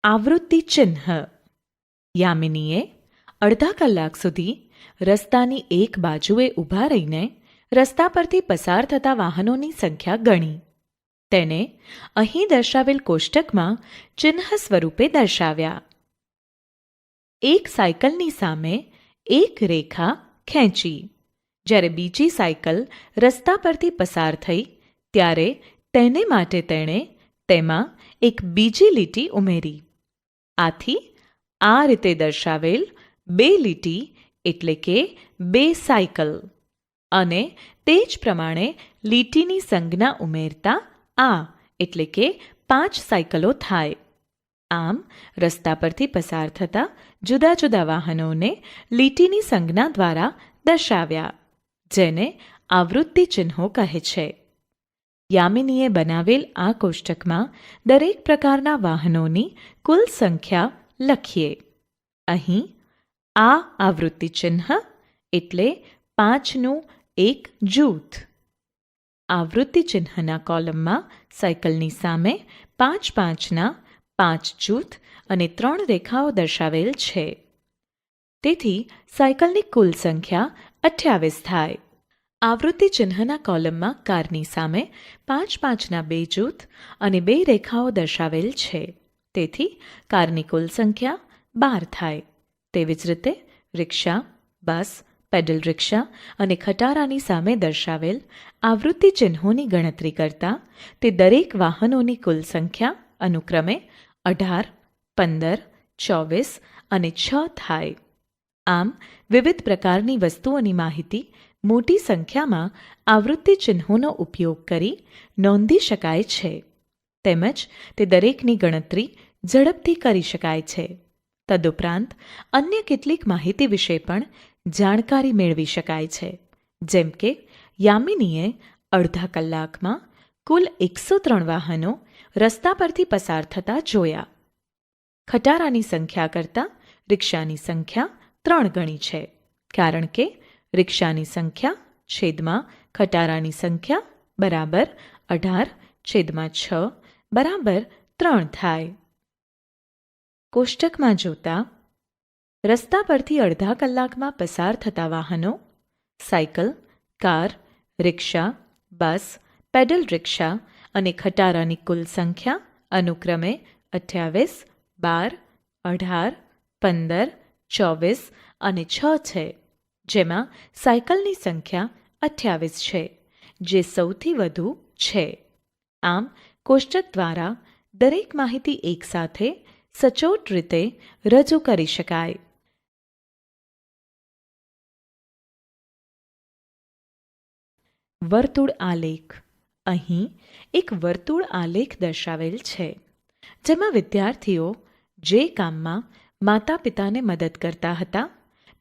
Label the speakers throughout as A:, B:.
A: આવૃત્તિ ચિહ્ન. યામિનીએ અડધા કલાક સુધી રસ્તાની એક બાજુએ ઊભા રહીને રસ્તા પરથી પસાર થતા વાહનોની સંખ્યા ગણી. તેને અહીં દર્શાવેલ કોષ્ટકમાં ચિહ્ન સ્વરૂપે દર્શાવ્યા. એક સાયકલની સામે એક રેખા ખેંચી. જ્યારે બીજી સાયકલ રસ્તા પરથી પસાર થઈ ત્યારે તેને માટે તેણે તેમાં એક બીજી લીટી ઉમેરી. આથી આ રીતે દર્શાવેલ બે લીટી એટલે કે બે સાયકલ અને તે જ પ્રમાણે લીટીની સંજ્ઞા ઉમેરતા આ એટલે કે 5 સાયકલો થાય. આમ રસ્તા પરથી પસાર થતા જુદા જુદા વાહનોને લીટીની સંજ્ઞા દ્વારા દર્શાવ્યા, જેને આવૃત્તિ ચિહ્નો કહે છે. યામિનીએ બનાવેલ આ કોષ્ટકમાં દરેક પ્રકારના વાહનોની કુલ સંખ્યા લખીએ. અહીં આ આવૃત્તિ ચિહ્ન એટલે 5નું એક જૂથ. આવૃત્તિ ચિહ્નના કોલમમાં સાયકલની સામે 5-5ના 5 જૂથ અને 3 રેખાઓ દર્શાવેલ છે. તેથી સાયકલની કુલ સંખ્યા 28 થાય. આવૃત્તિ ચિહ્નના કોલમમાં કારની સામે 5-5ના 2 જૂથ અને 2 રેખાઓ દર્શાવેલ છે. તેથી કારની કુલ સંખ્યા 12 થાય. તેવી જ રીતે રિક્ષા, બસ, પેડલ રિક્ષા અને ખટારાની સામે દર્શાવેલ આવૃત્તિ ચિહ્નોની ગણતરી કરતા તે દરેક વાહનોની કુલ સંખ્યા અનુક્રમે 18, 15, 24 અને 6 થાય. આમ વિવિધ પ્રકારની વસ્તુઓની માહિતી મોટી સંખ્યામાં આવૃત્તિ ચિહ્નોનો ઉપયોગ કરી નોંધી શકાય છે. તેમજ તે દરેકની ગણતરી ઝડપથી કરી શકાય છે. તદુપરાંત અન્ય કેટલીક માહિતી વિશે પણ જાણકારી મેળવી શકાય છે. જેમ કે યામિનીએ અડધા કલાકમાં કુલ 103 વાહનો રસ્તા પરથી પસાર થતા જોયા. ખટારાની સંખ્યા કરતાં રિક્ષાની સંખ્યા 3 ગણી છે, કારણ કે રિક્ષાની સંખ્યા છેદમાં ખટારાની સંખ્યા બરાબર 18/6 બરાબર 3 થાય. કોષ્ટકમાં જોતા રસ્તા પરથી અડધા કલાકમાં પસાર થતા વાહનો સાયકલ, કાર, રિક્ષા, બસ, પેડલ રિક્ષા અને ખટારાની કુલ સંખ્યા અનુક્રમે 28, 12, 18, 15, 24 અને 6 છે, જેમાં સાયકલની સંખ્યા 28 છે, જે સૌથી વધુ છે. આમ કોષ્ટક દ્વારા દરેક માહિતી એકસાથે સચોટ રીતે રજૂ કરી શકાય. વર્તુળ આલેખ. અહીં એક વર્તુળ આલેખ દર્શાવેલ છે, જેમાં વિદ્યાર્થીઓ જે કામમાં માતા પિતાને મદદ કરતા હતા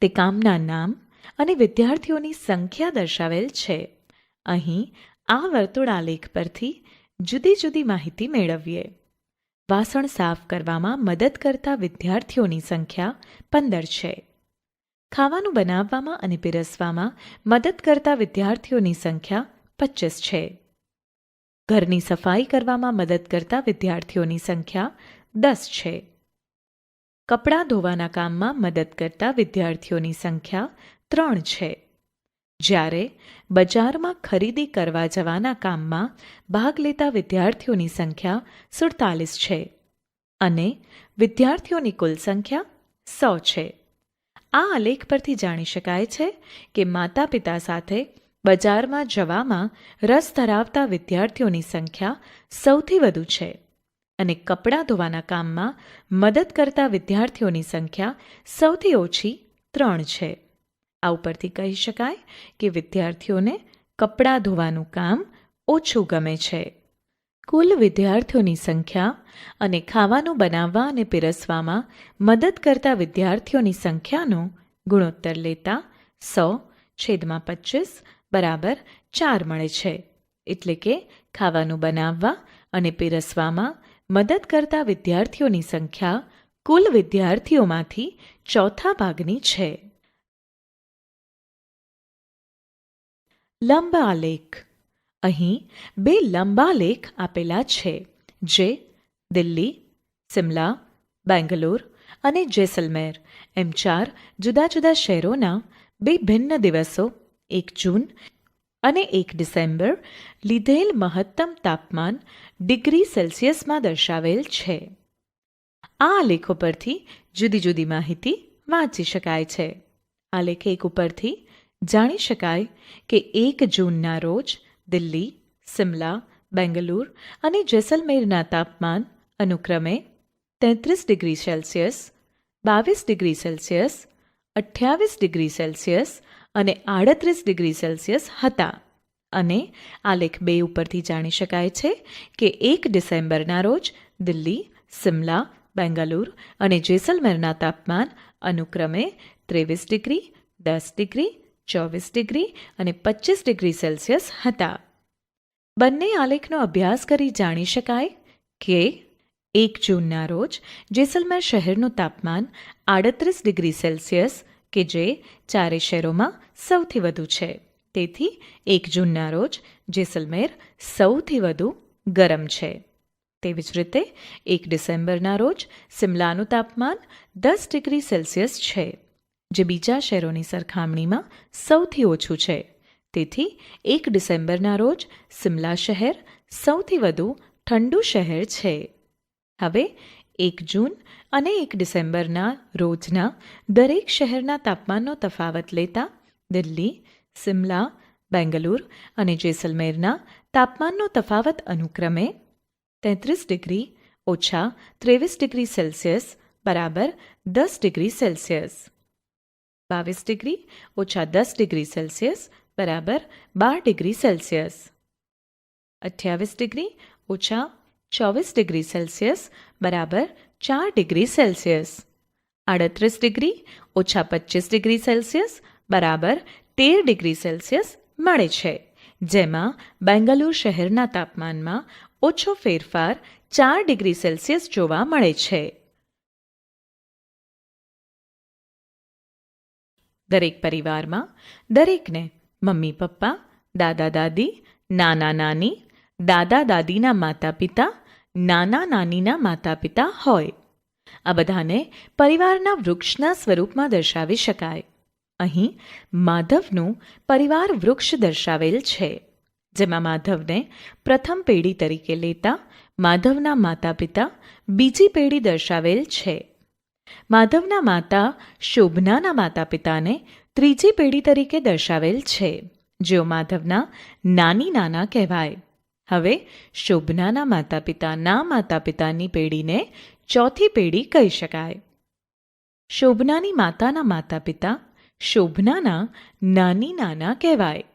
A: તે કામના નામ અને વિદ્યાર્થીઓની સંખ્યા દર્શાવેલ છે. અહીં આ વર્તુળ આલેખ પરથી જુદી જુદી માહિતી મેળવીએ. વાસણ સાફ કરવામાં મદદ કરતા વિદ્યાર્થીઓની સંખ્યા 15 છે. ખાવાનું બનાવવામાં અને પીરસવામાં મદદ કરતા વિદ્યાર્થીઓની સંખ્યા 25 છે. ઘરની સફાઈ કરવામાં મદદ કરતા વિદ્યાર્થીઓની સંખ્યા 10 છે. કપડાં ધોવાના કામમાં મદદ કરતા વિદ્યાર્થીઓની સંખ્યા 3 છે. જ્યારે બજારમાં ખરીદી કરવા જવાના કામમાં ભાગ લેતા વિદ્યાર્થીઓની સંખ્યા 47 છે અને વિદ્યાર્થીઓની કુલ સંખ્યા 100 છે. આ આલેખ પરથી જાણી શકાય છે કે માતા પિતા સાથે બજારમાં જવામાં રસ ધરાવતા વિદ્યાર્થીઓની સંખ્યા સૌથી વધુ છે અને કપડાં ધોવાના કામમાં મદદ કરતા વિદ્યાર્થીઓની સંખ્યા સૌથી ઓછી 3 છે. આ ઉપરથી કહી શકાય કે વિદ્યાર્થીઓને કપડાં ધોવાનું કામ ઓછું ગમે છે. કુલ વિદ્યાર્થીઓની સંખ્યા અને ખાવાનું બનાવવા અને પીરસવામાં મદદ કરતા વિદ્યાર્થીઓની સંખ્યાનો ગુણોત્તર લેતા 100/25 બરાબર 4 મળે છે. એટલે કે ખાવાનું બનાવવા અને પીરસવામાં મદદ કરતા વિદ્યાર્થીઓની સંખ્યા કુલ વિદ્યાર્થીઓમાંથી ચોથા ભાગની છે. લંબ આલેખ. અહીં 2 લંબાલેખ આપેલા છે, જે દિલ્હી, સિમલા, બેંગલોર અને જેસલમેર એમ 4 જુદા જુદા શહેરોના 2 ભિન્ન દિવસો 1 જૂન અને 1 ડિસેમ્બર લીધેલ મહત્તમ તાપમાન ડિગ્રી સેલ્સિયસમાં દર્શાવેલ છે. આ આલેખો પરથી જુદી જુદી માહિતી વાંચી શકાય છે. આલેખ 1 ઉપરથી જાણી શકાય કે 1 જૂનના રોજ દિલ્હી, સિમલા, બેંગલુર અને જેસલમેરના તાપમાન અનુક્રમે 33 degree Celsius, 22 degree Celsius, 28 degree Celsius અને 38 ડિગ્રી સેલ્સિયસ હતા. અને આલેખ 2 ઉપરથી જાણી શકાય છે કે 1 ડિસેમ્બરના રોજ દિલ્હી, સિમલા, બેંગલુર અને જેસલમેરના તાપમાન અનુક્રમે 23 ડિગ્રી, 10 ડિગ્રી, 24 ડિગ્રી અને 25 ડિગ્રી સેલ્સિયસ હતા. બંને આલેખનો અભ્યાસ કરી જાણી શકાય કે 1 જૂનના રોજ જેસલમેર શહેરનું તાપમાન 38 ડિગ્રી સેલ્સિયસ કે જે 4 શહેરોમાં સૌથી વધુ છે. તેથી 1 જૂનના રોજ જેસલમેર સૌથી વધુ ગરમ છે. તેવી જ રીતે 1 ડિસેમ્બરના રોજ સિમલાનું તાપમાન 10 ડિગ્રી સેલ્સિયસ છે, જે બીજા શહેરોની સરખામણીમાં સૌથી ઓછું છે. તેથી 1 ડિસેમ્બરના રોજ સિમલા શહેર સૌથી વધુ ઠંડુ શહેર છે. હવે 1 જૂન અને 1 ડિસેમ્બરના રોજના દરેક શહેરના તાપમાનનો તફાવત લેતા દિલ્હી, સિમલા, બેંગલુર અને જેસલમેરના તાપમાનનો તફાવત અનુક્રમે 33 ડિગ્રી ઓછા 23 ડિગ્રી સેલ્સિયસ બરાબર 10 ડિગ્રી સેલ્સિયસ, 22 ડિગ્રી ઓછા 10 ડિગ્રી સેલ્સિયસ બરાબર 12 ડિગ્રી સેલ્સિયસ, 28 ડિગ્રી ઓછા 24 ડિગ્રી સેલ્સિયસ બરાબર 4 ડિગ્રી સેલ્સિયસ, 38 ડિગ્રી ઓછા 25 ડિગ્રી સેલ્સિયસ બરાબર 13 ડિગ્રી સેલ્સિયસ મળે છે, જેમાં બેંગલુર શહેરના તાપમાનમાં ઓછો ફેરફાર 4 ડિગ્રી સેલ્સિયસ જોવા મળે છે. દરેક પરિવારમાં દરેકને મમ્મી પપ્પા, દાદા દાદી, નાના નાની, દાદા દાદીના માતા પિતા, નાના નાનીના માતા પિતા હોય. આ બધાને પરિવારના વૃક્ષના સ્વરૂપમાં દર્શાવી શકાય. અહીં માધવનું પરિવાર વૃક્ષ દર્શાવેલ છે, જેમાં માધવને પ્રથમ પેઢી તરીકે લેતા માધવના માતા પિતા બીજી પેઢી દર્શાવેલ છે. માધવના માતા શોભનાના માતા પિતાને ત્રીજી પેઢી તરીકે દર્શાવેલ છે, જેઓ માધવના નાની નાના કહેવાય. હવે શોભનાના માતા પિતાની પેઢીને ચોથી પેઢી કહી શકાય. શોભનાની માતાના માતા પિતા શોભનાના નાની નાના કહેવાય,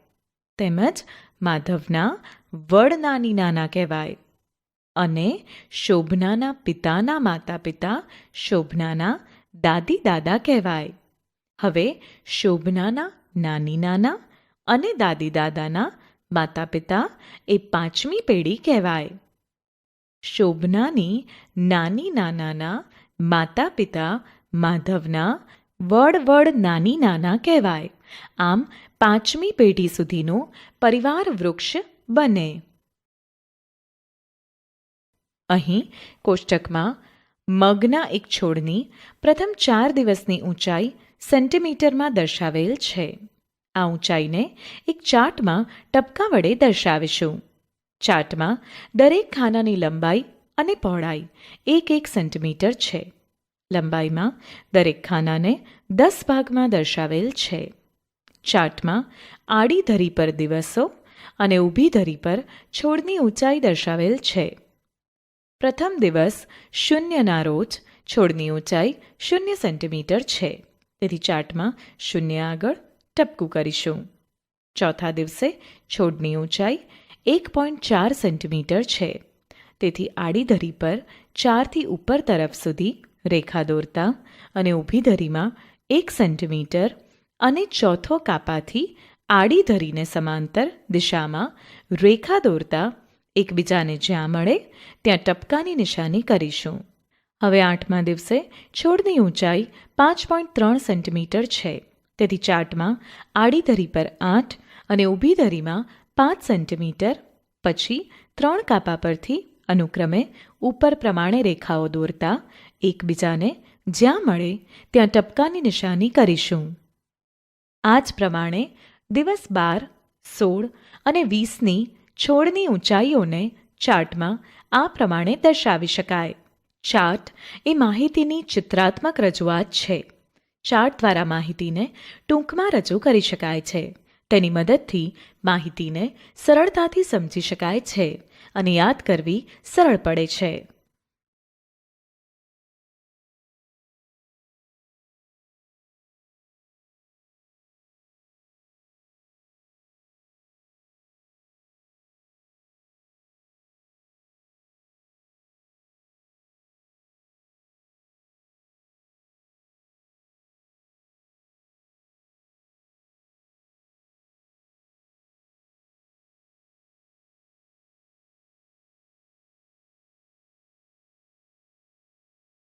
A: તેમજ માધવના વડ નાની નાના કહેવાય. અને શોભનાના પિતાના માતા પિતા શોભનાના દાદી દાદા કહેવાય. હવે શોભનાના નાની નાના અને દાદી દાદાના માતા પિતા એ પાંચમી પેઢી કહેવાય. શોભનાની નાની નાનાના માતા પિતા માધવના વડ નાની નાના કહેવાય. આમ પાંચમી પેઢી સુધીનું પરિવાર વૃક્ષ બને. અહીં કોષ્ટકમાં મગના એક છોડની પ્રથમ 4 દિવસની ઊંચાઈ સેન્ટીમીટરમાં દર્શાવેલ છે. આ ઊંચાઈને એક ચાર્ટમાં ટપકા વડે દર્શાવીશું. ચાર્ટમાં દરેક ખાનાની લંબાઈ અને પહોળાઈ 1 સેન્ટીમીટર છે. લંબાઈમાં દરેક ખાનાને 10 ભાગમાં દર્શાવેલ છે. ચાર્ટમાં આડી ધરી પર દિવસો અને ઊભી ધરી પર છોડની ઊંચાઈ દર્શાવેલ છે. પ્રથમ દિવસ 0ના રોજ છોડની ઊંચાઈ 0 સેન્ટીમીટર છે. તેથી ચાર્ટમાં 0 આગળ ટપકું કરીશું. ચોથા દિવસે છોડની ઊંચાઈ 1.4 સેન્ટીમીટર છે. તેથી આડી ધરી પર 4થી ઉપર તરફ સુધી રેખા દોરતા અને ઊભી ધરીમાં 1 સેન્ટીમીટર અને ચોથો કાપાથી આડી ધરીને સમાંતર દિશામાં રેખા દોરતા એકબીજાને જ્યાં મળે ત્યાં ટપકાની નિશાની કરીશું. હવે 8મા દિવસે છોડની ઊંચાઈ 5.3 સેન્ટીમીટર છે. તેથી ચાર્ટમાં આડી ધરી પર 8 અને ઊભી ધરીમાં 5 સેન્ટીમીટર, પછી 3 કાપા પરથી અનુક્રમે ઉપર પ્રમાણે રેખાઓ દોરતા એકબીજાને જ્યાં મળે ત્યાં ટપકાની નિશાની કરીશું. આ જ પ્રમાણે દિવસ 12, 16 અને 20ની છોડની ઊંચાઈઓને ચાર્ટમાં આ પ્રમાણે દર્શાવી શકાય. ચાર્ટ એ માહિતીની ચિત્રાત્મક રજૂઆત છે. ચાર્ટ દ્વારા માહિતીને ટૂંકમાં રજૂ કરી શકાય છે. તેની મદદથી માહિતીને સરળતાથી સમજી શકાય છે અને યાદ કરવી સરળ પડે છે.